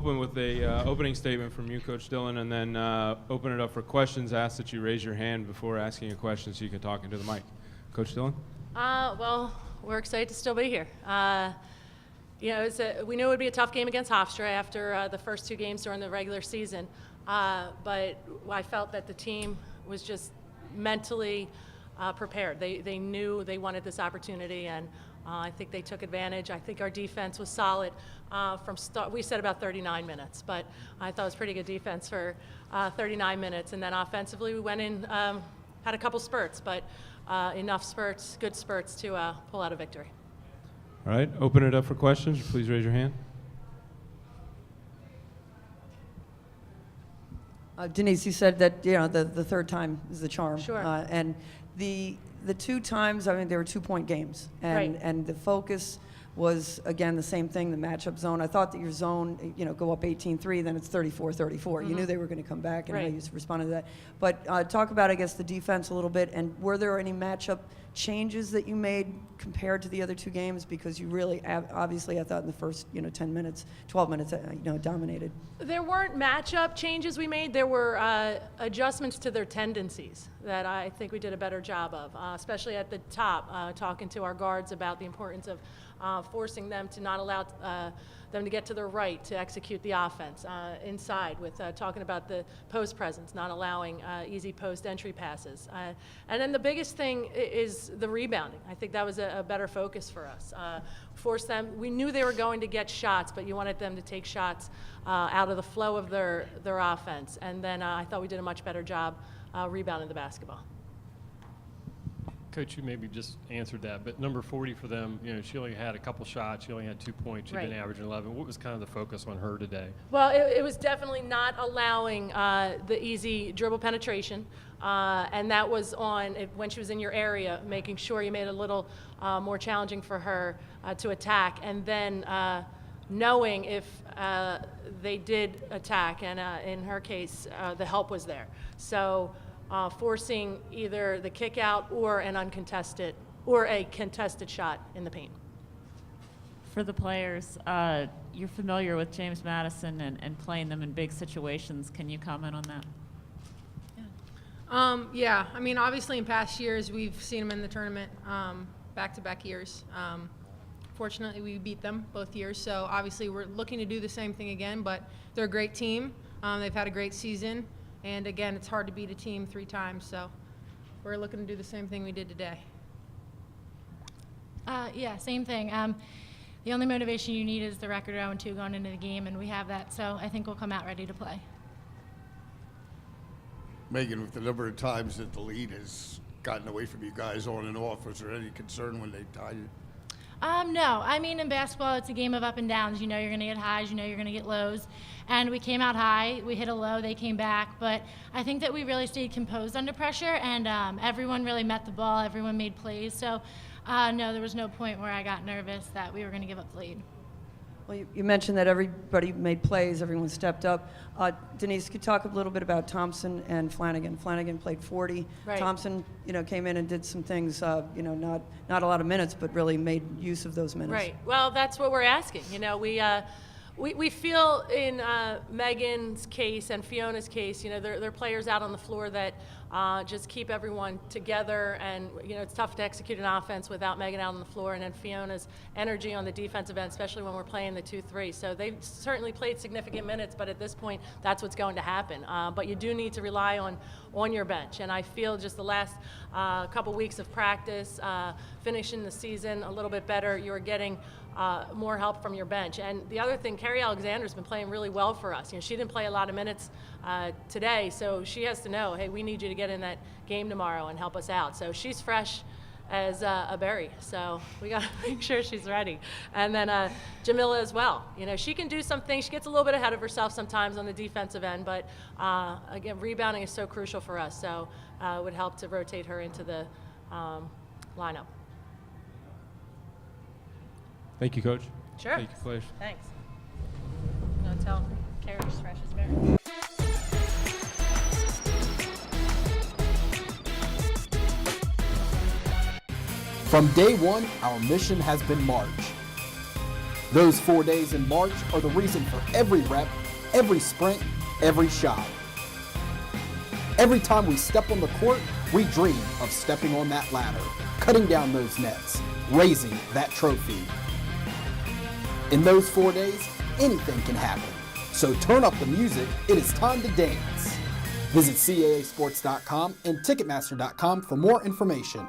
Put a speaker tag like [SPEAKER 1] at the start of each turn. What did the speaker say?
[SPEAKER 1] open with a opening statement from you, Coach Dillon, and then open it up for questions. Ask that you raise your hand before asking a question so you can talk into the mic. Coach Dillon?
[SPEAKER 2] Well, we're excited to still be here. We knew it would be a tough game against Hofstra after the first 2 games during the regular season, but I felt that the team was just mentally prepared. They knew they wanted this opportunity, and I think they took advantage. I think our defense was solid from start. We said about 39 minutes, but I thought it was pretty good defense for 39 minutes. And then offensively, we went in, had a couple spurts, but enough spurts, good spurts to pull out a victory.
[SPEAKER 1] All right, open it up for questions. Please raise your hand.
[SPEAKER 3] Denise, you said that the third time is the charm.
[SPEAKER 2] Sure.
[SPEAKER 3] And the 2 times, I mean, they were 2-point games,
[SPEAKER 2] Right.
[SPEAKER 3] and the focus was again the same thing, the matchup zone. I thought that your zone, go up 18-3, then it's 34-34. You knew they were going to come back, and how
[SPEAKER 2] Right.
[SPEAKER 3] you responded to that. But talk about, I guess, the defense a little bit, and were there any matchup changes that you made compared to the other 2 games? Because you really, obviously, I thought in the first 10 minutes, 12 minutes, dominated.
[SPEAKER 2] There weren't matchup changes we made. There were adjustments to their tendencies that I think we did a better job of, especially at the top, talking to our guards about the importance of forcing them to not allow them to get to their right to execute the offense inside, with talking about the post presence, not allowing easy post entry passes. And then the biggest thing is the rebounding. I think that was a better focus for us. Force them. We knew they were going to get shots, but you wanted them to take shots out of the flow of their offense. And then I thought we did a much better job rebounding the basketball.
[SPEAKER 4] Coach, you maybe just answered that, but number 40 for them, she only had a couple shots. She only had 2 points. She'd been averaging 11. What was kind of the focus on her today?
[SPEAKER 2] Well, it was definitely not allowing the easy dribble penetration, and that was on when she was in your area, making sure you made it a little more challenging for her to attack, and then knowing if they did attack, and in her case, the help was there. So forcing either the kick out or a contested shot in the paint.
[SPEAKER 5] For the players, you're familiar with James Madison and playing them in big situations. Can you comment on that?
[SPEAKER 6] Yeah, I mean, obviously in past years we've seen them in the tournament back-to-back years. Fortunately, we beat them both years, so obviously we're looking to do the same thing again, but they're a great team. They've had a great season. And again, it's hard to beat a team 3 times, so we're looking to do the same thing we did today.
[SPEAKER 7] Yeah, same thing. The only motivation you need is the record 0-2 going into the game, and we have that, so I think we'll come out ready to play.
[SPEAKER 8] Megan, with the number of times that the lead has gotten away from you guys on and off, was there any concern when they tied you?
[SPEAKER 7] No. I mean, in basketball, it's a game of up and downs. You know you're going to get highs, you know you're going to get lows. And we came out high, we hit a low, they came back. But I think that we really stayed composed under pressure, and everyone really met the ball, everyone made plays. So, no, there was no point where I got nervous that we were going to give up the lead.
[SPEAKER 3] Well, you mentioned that everybody made plays, everyone stepped up. Denise, could you talk a little bit about Thompson and Flanagan? Flanagan played 40.
[SPEAKER 2] Right.
[SPEAKER 3] Thompson, came in and did some things, not a lot of minutes, but really made use of those minutes.
[SPEAKER 2] Right. Well, that's what we're asking. We feel in Megan's case and Fiona's case, they're players out on the floor that just keep everyone together, and it's tough to execute an offense without Megan out on the floor, and then Fiona's energy on the defensive end, especially when we're playing the 2-3. So they've certainly played significant minutes, but at this point, that's what's going to happen. But you do need to rely on your bench, and I feel just the last couple weeks of practice, finishing the season a little bit better, you're getting more help from your bench. And the other thing, Carrie Alexander's been playing really well for us. She didn't play a lot of minutes today, so she has to know, hey, we need you to get in that game tomorrow and help us out. So she's fresh as a berry, so we got to make sure she's ready. And then Jamila as well. She can do some things. She gets a little bit ahead of herself sometimes on the defensive end, but again, rebounding is so crucial for us, so it would help to rotate her into the lineup.
[SPEAKER 1] Thank you, Coach.
[SPEAKER 2] Sure.
[SPEAKER 1] Thank you, players.
[SPEAKER 2] Thanks. I'm going to tell Carrie's fresh as berry.
[SPEAKER 9] From day one, our mission has been March. Those 4 days in March are the reason for every rep, every sprint, every shot. Every time we step on the court, we dream of stepping on that ladder, cutting down those nets, raising that trophy. In those 4 days, anything can happen. So turn up the music, it is time to dance. Visit CAAsports.com and Ticketmaster.com for more information.